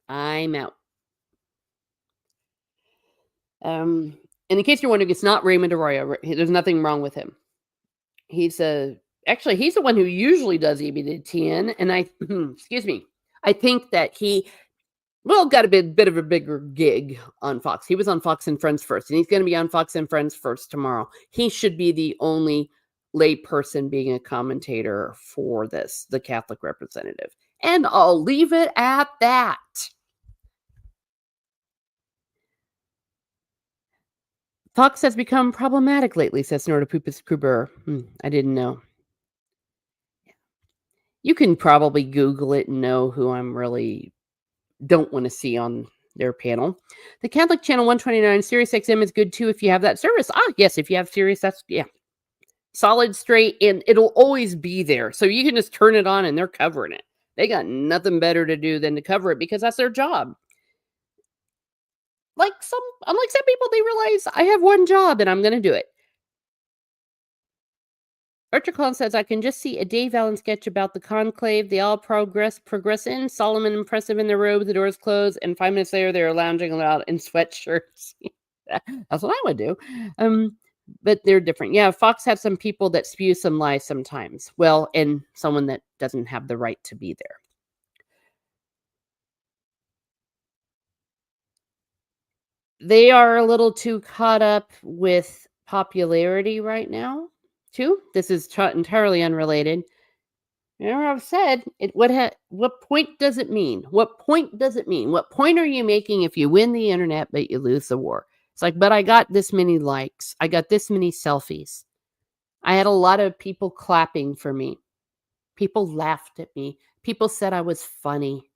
I'm out. And in case you're wondering, it's not Raymond Arroyo. There's nothing wrong with him. He's actually he's the one who usually does EWTN, and I excuse me. I think that he got a bit of a bigger gig on Fox. He was on Fox and Friends first, and he's going to be on Fox and Friends first tomorrow. He should be the only lay person being a commentator for this, the Catholic representative. And I'll leave it at that. Fox has become problematic lately, says Nordapupus Kuber. I didn't know. You can probably Google it and know who I'm really don't want to see on their panel. The Catholic Channel 129, Sirius XM is good too if you have that service. Yes, if you have Sirius, that's, yeah. Solid, straight, and it'll always be there. So you can just turn it on and they're covering it. They got nothing better to do than to cover it because that's their job. Unlike some people, they realize I have one job and I'm going to do it. Archer Clown says, I can just see a Dave Allen sketch about the conclave. They all progress in. Solomon impressive in their robes, the doors closed, and 5 minutes later, they're lounging around in sweatshirts. That's what I would do. But they're different. Yeah, Fox has some people that spew some lies sometimes. Well, and someone that doesn't have the right to be there. They are a little too caught up with popularity right now, too. This is entirely unrelated. Remember I've said it. What point does it mean? What point does it mean? What point are you making if you win the internet but you lose the war? It's like, but I got this many likes. I got this many selfies. I had a lot of people clapping for me. People laughed at me. People said I was funny.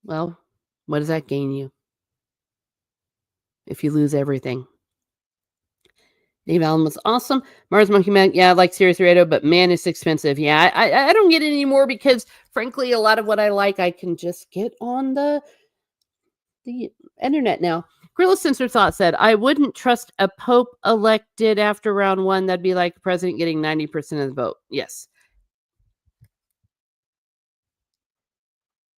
Well, what does that gain you if you lose everything? Dave Allen was awesome. Mars Monkey Man, yeah, I like Sirius Radio, but man, it's expensive. Yeah, I don't get it anymore because, frankly, a lot of what I like, I can just get on the internet now. Gorilla Sensor Thought said, I wouldn't trust a pope elected after round one. That'd be like a president getting 90% of the vote. Yes.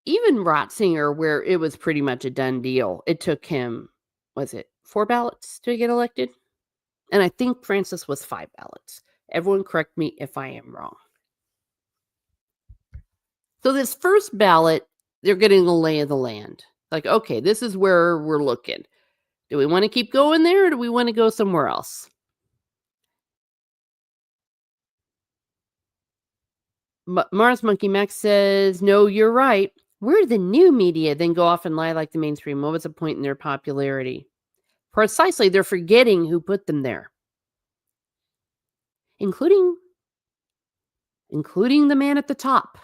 Even Ratzinger, where it was pretty much a done deal, it took him, was it 4 ballots to get elected? And I think Francis was 5 ballots. Everyone correct me if I am wrong. So this first ballot, they're getting the lay of the land. Like, okay, this is where we're looking. Do we want to keep going there or do we want to go somewhere else? Mars Monkey Max says, no, you're right. We're the new media, then go off and lie like the mainstream. What was the point in their popularity? Precisely, they're forgetting who put them there. Including the man at the top.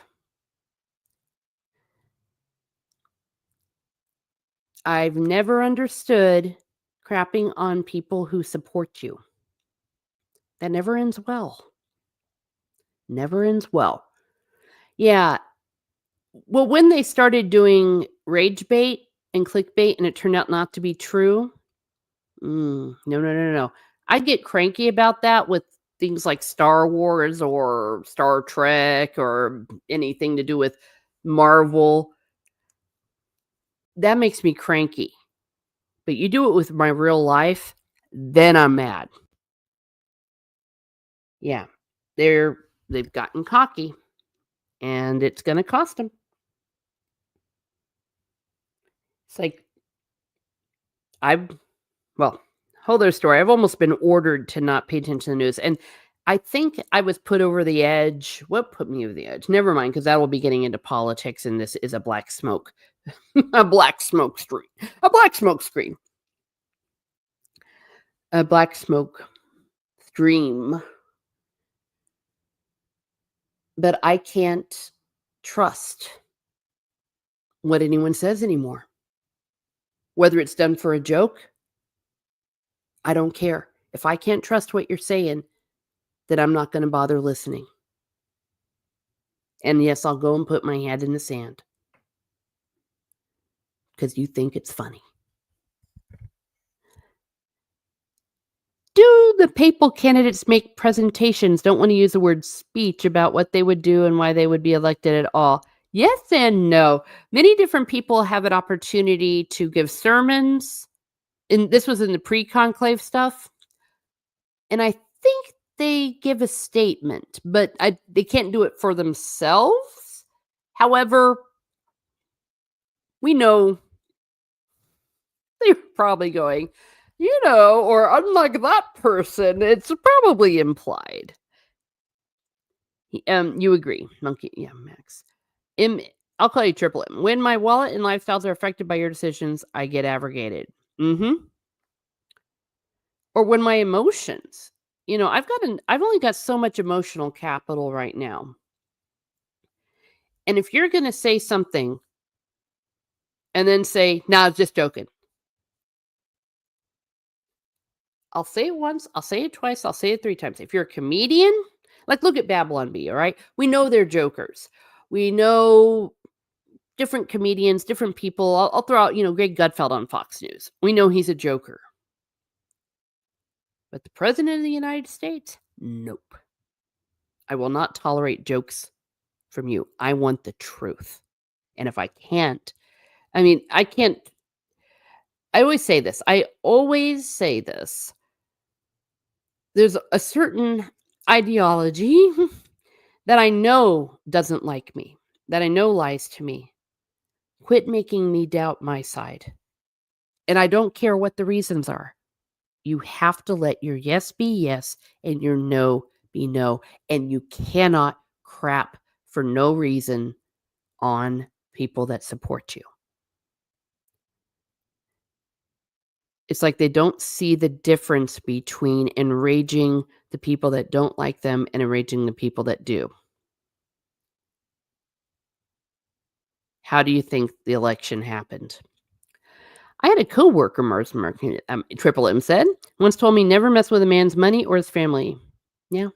I've never understood crapping on people who support you. That never ends well. Never ends well. Yeah. Well, when they started doing rage bait and clickbait and it turned out not to be true, no. I get cranky about that with things like Star Wars or Star Trek or anything to do with Marvel. That makes me cranky. But you do it with my real life, then I'm mad. Yeah. They've gotten cocky and it's going to cost them. It's like whole other story. I've almost been ordered to not pay attention to the news. And I think I was put over the edge. What put me over the edge? Never mind, because that will be getting into politics, and this is a black smoke. A black smoke screen. A black smoke screen. A black smoke stream. But I can't trust what anyone says anymore. Whether it's done for a joke, I don't care. If I can't trust what you're saying, then I'm not going to bother listening. And yes, I'll go and put my head in the sand. Because you think it's funny. Do the papal candidates make presentations? Don't want to use the word speech about what they would do and why they would be elected at all. Yes and no. Many different people have an opportunity to give sermons. And this was in the pre-conclave stuff. And I think they give a statement, but they can't do it for themselves. However, we know they're probably going, or unlike that person, it's probably implied. You agree, Monkey? Yeah, Max. I'll call you Triple M. When my wallet and lifestyles are affected by your decisions, I get abrogated. Or when my emotions, I've only got so much emotional capital right now. And if you're going to say something and then say, "Nah, I was just joking," I'll say it once, I'll say it twice, I'll say it 3 times. If you're a comedian, like look at Babylon Bee, all right? We know they're jokers. We know different comedians, different people. I'll throw out, Greg Gutfeld on Fox News. We know he's a joker. But the president of the United States? Nope. I will not tolerate jokes from you. I want the truth. And if I can't, I can't. I always say this. There's a certain ideology that I know doesn't like me, that I know lies to me. Quit making me doubt my side. And I don't care what the reasons are. You have to let your yes be yes and your no be no. And you cannot crap for no reason on people that support you. It's like they don't see the difference between enraging the people that don't like them and enraging the people that do. How do you think the election happened? I had a coworker, Triple M said, once told me never mess with a man's money or his family. Yeah.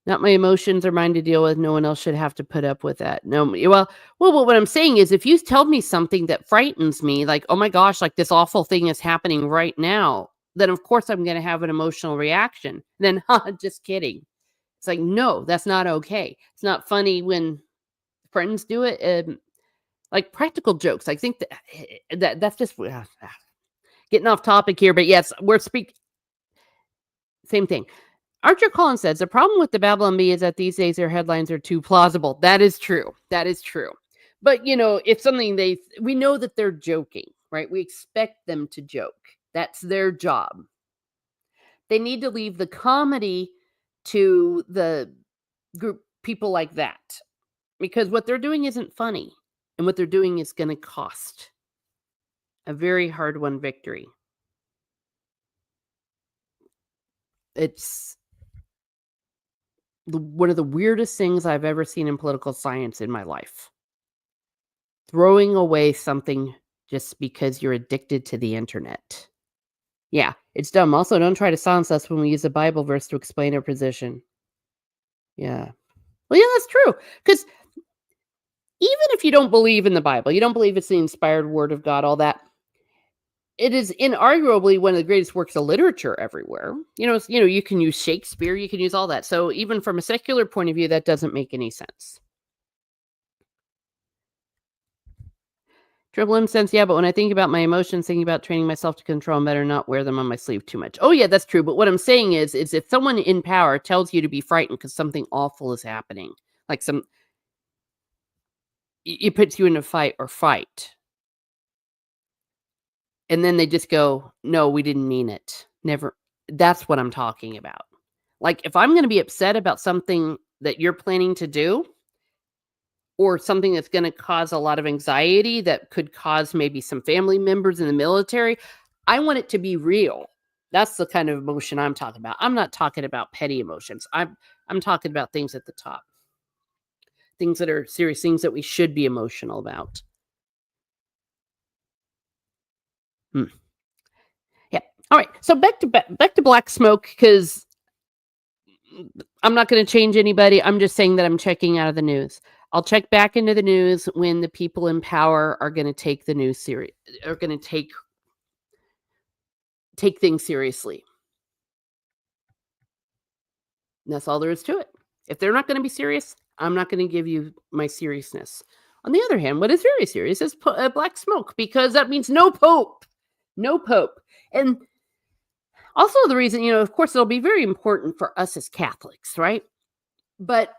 Not my emotions or mine to deal with. No one else should have to put up with that. No, well, what I'm saying is if you tell me something that frightens me, like, oh my gosh, like this awful thing is happening right now, then of course I'm going to have an emotional reaction. Then, just kidding. It's like, no, that's not okay. It's not funny when friends do it. Like practical jokes. I think that's just getting off topic here, but yes, same thing. Archer Collins says the problem with the Babylon Bee is that these days their headlines are too plausible. That is true. That is true. But if something we know that they're joking, right? We expect them to joke. That's their job. They need to leave the comedy to the group people like that, because what they're doing isn't funny, and what they're doing is going to cost a very hard-won victory. It's one of the weirdest things I've ever seen in political science in my life. Throwing away something just because you're addicted to the internet. Yeah, it's dumb. Also, don't try to silence us when we use a Bible verse to explain our position. Yeah. Well, yeah, that's true. Because even if you don't believe in the Bible, you don't believe it's the inspired word of God, all that, it is inarguably one of the greatest works of literature everywhere. You can use Shakespeare, you can use all that. So even from a secular point of view, that doesn't make any sense. Triple M sense, yeah, but when I think about my emotions, thinking about training myself to control them better, not wear them on my sleeve too much. Oh, yeah, that's true. But what I'm saying is if someone in power tells you to be frightened because something awful is happening, like it puts you in a fight or fight. And then they just go, no, we didn't mean it. Never. That's what I'm talking about. Like, if I'm going to be upset about something that you're planning to do, or something that's going to cause a lot of anxiety that could cause maybe some family members in the military, I want it to be real. That's the kind of emotion I'm talking about. I'm not talking about petty emotions. I'm talking about things at the top. Things that are serious, things that we should be emotional about. Yeah. All right. So back to Black Smoke, because I'm not going to change anybody. I'm just saying that I'm checking out of the news. I'll check back into the news when the people in power are going to take the news serious, are going to take things seriously. And that's all there is to it. If they're not going to be serious, I'm not going to give you my seriousness. On the other hand, what is very serious is Black Smoke, because that means no Pope. No Pope. And also the reason, of course, it'll be very important for us as Catholics, right? But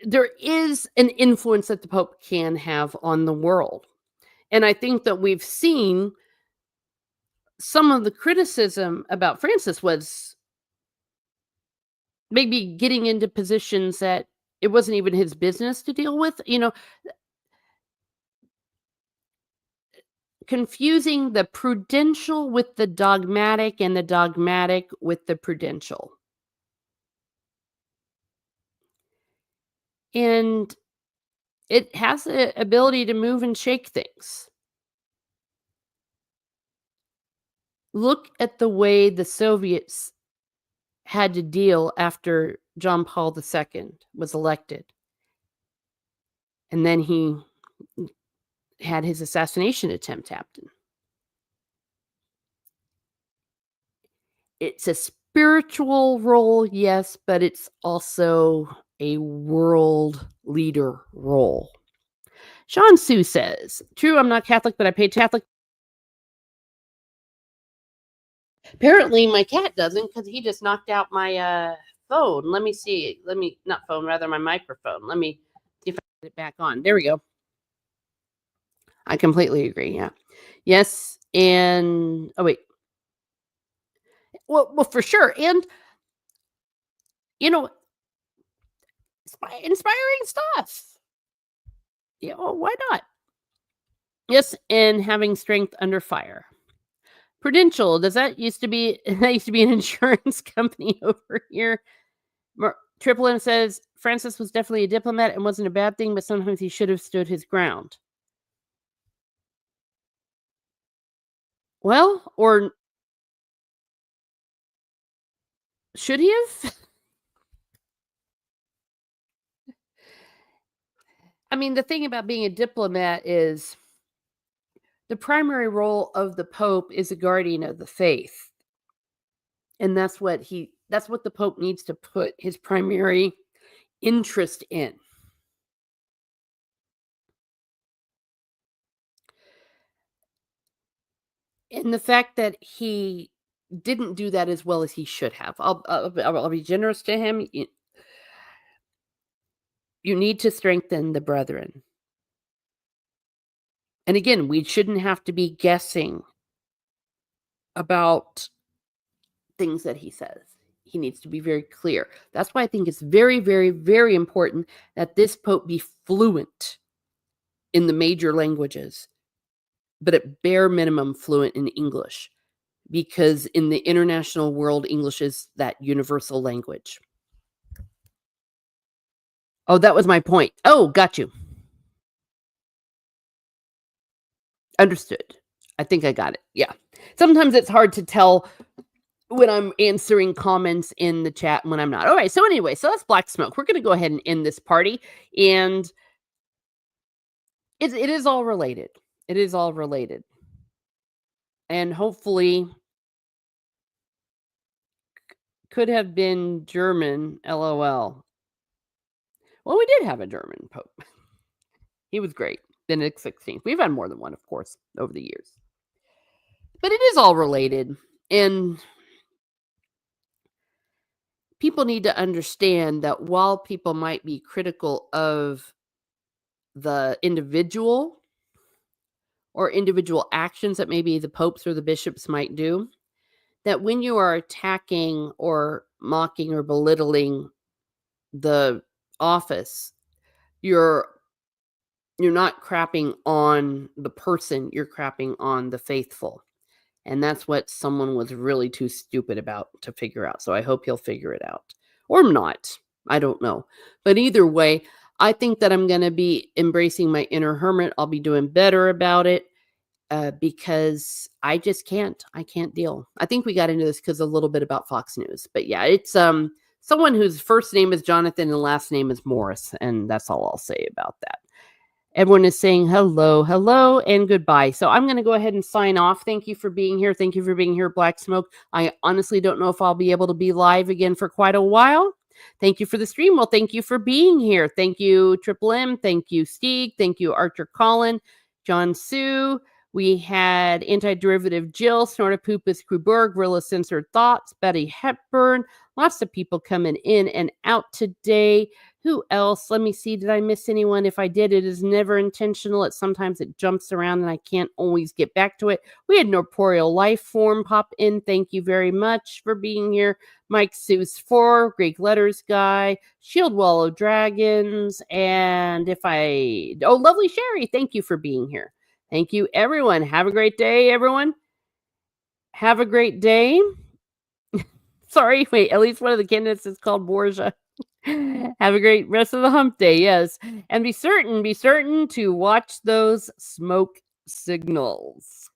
there is an influence that the Pope can have on the world. And I think that we've seen some of the criticism about Francis was maybe getting into positions that it wasn't even his business to deal with, confusing the prudential with the dogmatic and the dogmatic with the prudential. And it has the ability to move and shake things. Look at the way the Soviets had to deal after John Paul II was elected. And then he had his assassination attempt happen. It's a spiritual role, yes, but it's also a world leader role. Sean Sue says, true, I'm not Catholic, but I pay Catholic. Apparently, my cat doesn't, because he just knocked out my phone. Let me see. Not phone, rather my microphone. Let me see if I get it back on. There we go. I completely agree, yeah. Yes, and oh, wait. Well, for sure, and, you know, inspiring stuff. Yeah, well, why not? Yes, and having strength under fire. Prudential, does that used to be that used to be an insurance company over here. Triple M says Francis was definitely a diplomat and wasn't a bad thing, but sometimes he should have stood his ground. Well, or should he have? I mean, the thing about being a diplomat is the primary role of the Pope is a guardian of the faith. And that's what the Pope needs to put his primary interest in. And the fact that he didn't do that as well as he should have. I'll be generous to him. You need to strengthen the brethren. And again, we shouldn't have to be guessing about things that he says. He needs to be very clear. That's why I think it's very, very, very important that this pope be fluent in the major languages, but at bare minimum fluent in English, because in the international world, English is that universal language. Oh, that was my point. Oh, got you. Understood. I think I got it. Yeah. Sometimes it's hard to tell when I'm answering comments in the chat and when I'm not. All right. So anyway, so that's Black Smoke. We're going to go ahead and end this party, and it is all related. It is all related, and hopefully could have been German. LOL. Well, we did have a German pope. He was great. Benedict 16th. We've had more than one, of course, over the years, but it is all related, and people need to understand that while people might be critical of the individual or individual actions that maybe the popes or the bishops might do, that when you are attacking or mocking or belittling the office, you're not crapping on the person, you're crapping on the faithful. And that's what someone was really too stupid about to figure out. So I hope he'll figure it out. Or not. I don't know. But either way, I think that I'm going to be embracing my inner hermit. I'll be doing better about it because I just can't. I can't deal. I think we got into this because a little bit about Fox News. But yeah, it's someone whose first name is Jonathan and last name is Morris. And that's all I'll say about that. Everyone is saying hello, hello, and goodbye. So I'm going to go ahead and sign off. Thank you for being here. Thank you for being here, Black Smoke. I honestly don't know if I'll be able to be live again for quite a while. Thank you for the stream. Well, thank you for being here. Thank you, Triple M. Thank you, Steeg. Thank you, Archer Collin, John Sue. We had Anti-Derivative Jill, Snortopoopas Kruberg, Rilla Censored Thoughts, Betty Hepburn. Lots of people coming in and out today. Who else? Let me see. Did I miss anyone? If I did, it is never intentional. Sometimes it jumps around and I can't always get back to it. We had Norporeal Life Form pop in. Thank you very much for being here. Mike Seuss 4, Greek Letters Guy, Shield Wallow Dragons, and Lovely Sherry, thank you for being here. Thank you, everyone. Have a great day, everyone. Have a great day. Sorry, wait, at least one of the candidates is called Borgia. Have a great rest of the hump day, yes. And be certain to watch those smoke signals.